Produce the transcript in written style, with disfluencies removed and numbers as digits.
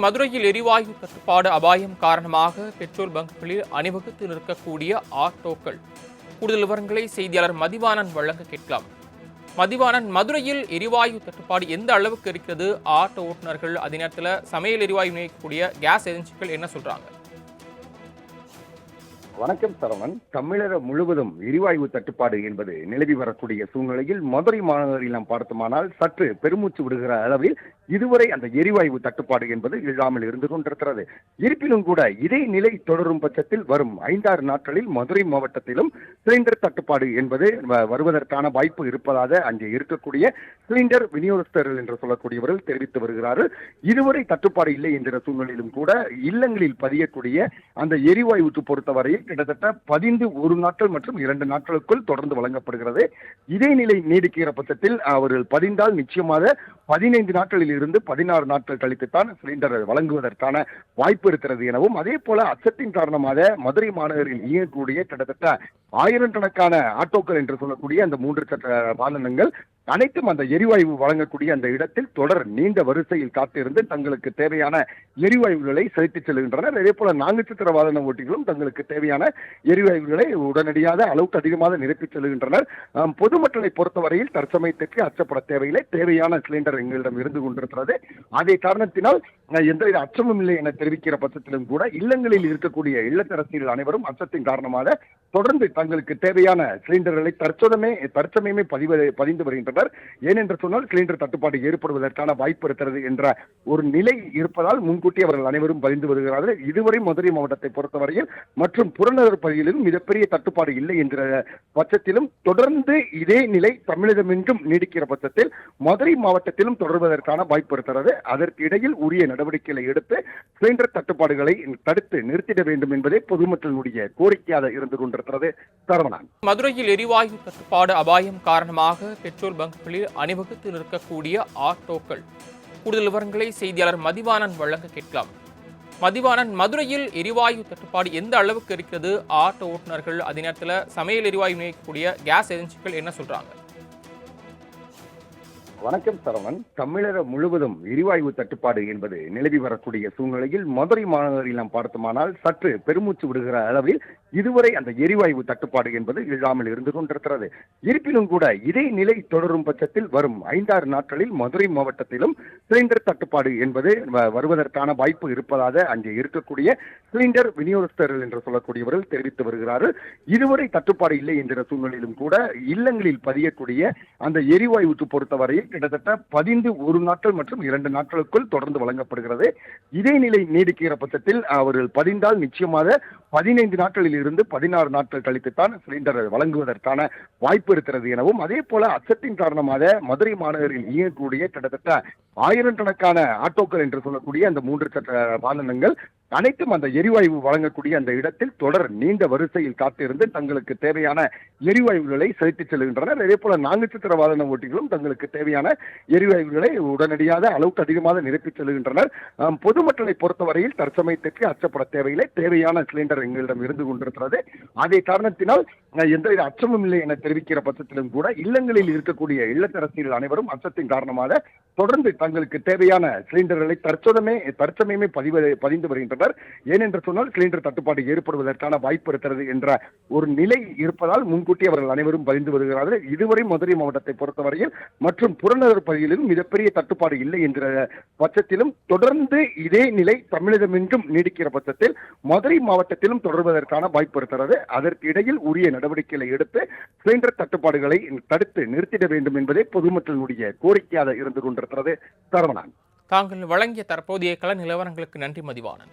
மதுரையில் எரிவாயு தட்டுப்பாடு அபாயம் காரணமாக பெட்ரோல் பங்குகளில் அணிவகுத்து நிற்கக்கூடிய ஆட்டோக்கள். கூடுதல் விவரங்களை செய்தியாளர் மதிவாணன் வழங்க கேட்கலாம். மதிவாணன், மதுரையில் எரிவாயு தட்டுப்பாடு எந்த அளவுக்கு இருக்கிறது? ஆட்டோ ஓட்டுநர்கள், அதே நேரத்தில் சமையல் எரிவாயு விநியோகிக்கக்கூடிய கேஸ் ஏஜென்சிகள் என்ன சொல்றாங்க? வணக்கம் சரவணன். தமிழகம் முழுவதும் எரிவாயு தட்டுப்பாடு என்பது நிலவி வரக்கூடிய சூழ்நிலையில் மதுரை மாநகரில் நாம் பார்த்தோமானால் சற்று பெருமூச்சு விடுகிற அளவில் இதுவரை அந்த எரிவாயு தட்டுப்பாடு என்பது இல்லாமல் இருந்து கொண்டிருக்கிறது. இருப்பினும் கூட இதே நிலை தொடரும் பட்சத்தில் வரும் 5-6 நாட்களில் மதுரை மாவட்டத்திலும் சிலிண்டர் தட்டுப்பாடு என்பது வருவதற்கான வாய்ப்பு இருப்பதாக அங்கே இருக்கக்கூடிய சிலிண்டர் விநியோகஸ்தர்கள் என்று சொல்லக்கூடியவர்கள் தெரிவித்து வருகிறார்கள். இதுவரை தட்டுப்பாடு இல்லை என்கிற சூழ்நிலையிலும் கூட இல்லங்களில் பதியக்கூடிய அந்த எரிவாயுக்கு பொறுத்தவரையில் கிட்டத்தட்ட 11 நாட்கள் மற்றும் 2 நாட்களுக்குள் தொடர்ந்து வழங்கப்படுகிறது. இதே நிலை நீடிக்கிற பட்சத்தில் அவர்கள் பதிந்தால் நிச்சயமாக 15 நாட்களில் இருந்து 16 நாட்கள் கழித்துத்தான் சிலிண்டர் வழங்குவதற்கான வாய்ப்பு இருக்கிறது எனவும், அதே போல அச்சத்தின் காரணமாக மதுரை மாநகரில் இயங்கக்கூடிய கிட்டத்தட்ட 1000 கணக்கான ஆட்டோக்கள் என்று சொல்லக்கூடிய அந்த 3 சக்கர வாகனங்கள் அனைத்தும் அந்த எரிவாயு வழங்கக்கூடிய அந்த இடத்தில் தொடர் நீண்ட வரிசையில் காத்திருந்து தங்களுக்கு தேவையான எரிவாயுகளை செலுத்திச் செல்கின்றனர். அதே போல 4 சக்கர வாகன ஓட்டிகளும் தங்களுக்கு தேவையான எரிவாயுகளை உடனடியாக அளவுக்கு அதிகமாக நிரப்பிச் செல்கின்றனர். பொதுமக்களை பொறுத்தவரையில் தற்சமயத்திற்கு அச்சப்பட தேவையில்லை. தேவையான சிலிண்டர் எங்களிடம் இருந்து கொண்டிருக்கிறது. அதே காரணத்தினால் எந்தவித அச்சமும் இல்லை என தெரிவிக்கிற பட்சத்திலும் கூட இல்லங்களில் இருக்கக்கூடிய இல்லத்தரசிகள் அனைவரும் அச்சத்தின் காரணமாக தொடர்ந்து தங்களுக்கு தேவையான சிலிண்டர்களை தற்சமயமே பதிந்து வருகின்றனர். ஏனென்று சொன்னால் சிலிண்டர் தட்டுப்பாடு ஏற்படுவதற்கான வாய்ப்பு இருக்கிறது என்ற ஒரு நிலை இருப்பதால் முன்கூட்டி அவர்கள் அனைவரும் பதிந்து வருகிறார்கள். இதுவரை மதுரை மாவட்டத்தை பொறுத்தவரையில் மற்றும் புறநகர் பகுதிகளிலும் மிகப்பெரிய தட்டுப்பாடு இல்லை என்ற பட்சத்திலும் தொடர்ந்து இதே நிலை தமிழகமெங்கும் நீடிக்கிற பட்சத்தில் மதுரை மாவட்டத்திலும் தொடர்வதற்கான வாய்ப்பு இருக்கிறது. அதற்கு இடையில் உரிய நடவடிக்கைகளை எடுத்து சிலிண்டர் தட்டுப்பாடுகளை தடுத்து நிறுத்திட வேண்டும் என்பதே பொதுமக்களுடைய கோரிக்கையாக இருந்து கொண்டிருக்கிறது. சரவணன், மதுரையில் எரிவாயு தட்டுப்பாடு அபாயம் காரணமாக பெட்ரோல் பங்குகளில் அணிவகுத்து நிற்கக்கூடிய ஆட்டோக்கள். கூடுதல் விவரங்களை செய்தியாளர் மதிவாணன் வழங்க கேட்கலாம். மதிவாணன், மதுரையில் எரிவாயு தட்டுப்பாடு எந்த அளவுக்கு இருக்கிறது? ஆட்டோ ஓட்டுநர்கள், அதே நேரத்தில் சமையல் எரிவாயு விநியோகிக்கக்கூடிய கேஸ் ஏஜென்சிகள் என்ன சொல்றாங்க? வணக்கம் சரவணன். தமிழகம் முழுவதும் எரிவாயு தட்டுப்பாடு என்பது நிலவி வரக்கூடிய சூழ்நிலையில் மதுரை மாநகரில் நாம் பார்த்தோமானால் சற்று பெருமூச்சு விடுகிற அளவில் இதுவரை அந்த எரிவாயு தட்டுப்பாடு என்பது இல்லாமல் இருந்து கொண்டிருக்கிறது. இருப்பினும் கூட இதே நிலை தொடரும் பட்சத்தில் வரும் 5-6 நாட்களில் மதுரை மாவட்டத்திலும் சிலிண்டர் தட்டுப்பாடு என்பது வருவதற்கான வாய்ப்பு இருப்பதாக அங்கே இருக்கக்கூடிய சிலிண்டர் விநியோகஸ்தர்கள் என்று சொல்லக்கூடியவர்கள் தெரிவித்து வருகிறார்கள். இதுவரை தட்டுப்பாடு இல்லை என்கிற சூழ்நிலையிலும் கூட இல்லங்களில் பதியக்கூடிய அந்த எரிவாயுக்கு பொறுத்தவரையில் கிட்டத்தட்ட 11 நாட்கள் மற்றும் 2 நாட்களுக்குள் தொடர்ந்து வழங்கப்படுகிறது. இதே நிலை நீடிக்கிற பட்சத்தில் அவர்கள் பதிந்தால் நிச்சயமாக 15 நாட்களில் இருந்து 16 நாட்கள் கழித்துத்தான் சிலிண்டர் வழங்குவதற்கான வாய்ப்பு இருக்கிறது எனவும், அதே போல அச்சத்தின் காரணமாக மதுரை மாநகரில் இயங்கக்கூடிய கிட்டத்தட்ட 1000 கணக்கான ஆட்டோக்கள் என்று சொல்லக்கூடிய அந்த 3 சக்கர வாகனங்கள் அனைத்தும் அந்த எரிவாயு வழங்கக்கூடிய அந்த இடத்தில் தொடர் நீண்ட வரிசையில் காத்திருந்து தங்களுக்கு தேவையான எரிவாயுகளை செலுத்திச் செல்கின்றனர். அதே போல 4 சக்கர வாகன ஓட்டிகளும் தங்களுக்கு தேவையான எரிவாயுகளை உடனடியாக அளவுக்கு அதிகமாக நிரப்பிச் செல்கின்றனர். பொதுமக்களை பொறுத்தவரையில் தற்சமயத்திற்கு அச்சப்பட தேவையில்லை. தேவையான சிலிண்டர் எங்களிடம் இருந்து கொண்டிருக்கிறது. அதே காரணத்தினால் எந்தவித அச்சமும் இல்லை என தெரிவிக்கிற பட்சத்திலும் கூட இல்லங்களில் இருக்கக்கூடிய இல்லத்தரசிகள் அனைவரும் அச்சத்தின் காரணமாக தொடர்ந்து தங்களுக்கு தேவையான சிலிண்டர்களை தற்சமயமே பதிந்து வருகின்றனர். ஏனென்று சொன்னால் சிலிண்டர் தட்டுப்பாடு ஏற்படுவதற்கான வாய்ப்பு இருக்கிறது என்ற ஒரு நிலை இருப்பதால் முன்கூட்டி அவர்கள் அனைவரும் பதிந்து வருகிறார்கள். இதுவரை மதுரை மாவட்டத்தை பொறுத்தவரையில் மற்றும் புறநகர் பகுதிகளிலும் மிகப்பெரிய தட்டுப்பாடு இல்லை என்ற பட்சத்திலும் தொடர்ந்து இதே நிலை தமிழகமெங்கும் நீடிக்கிற பட்சத்தில் மதுரை மாவட்டத்திலும் தொடர்வதற்கான வாய்ப்பு இருக்கிறது. அதற்கு இடையில் உரிய நடவடிக்கைகளை எடுத்து சிலிண்டர் தட்டுப்பாடுகளை தடுத்து நிறுத்திட வேண்டும் என்பதே பொதுமக்களுடைய கோரிக்கையாக இருந்து கொண்டிருக்கிறது. சரவணன், தாங்கள் வழங்கிய தற்போதைய கள நிலவரங்களுக்கு நன்றி மதிவாணன்.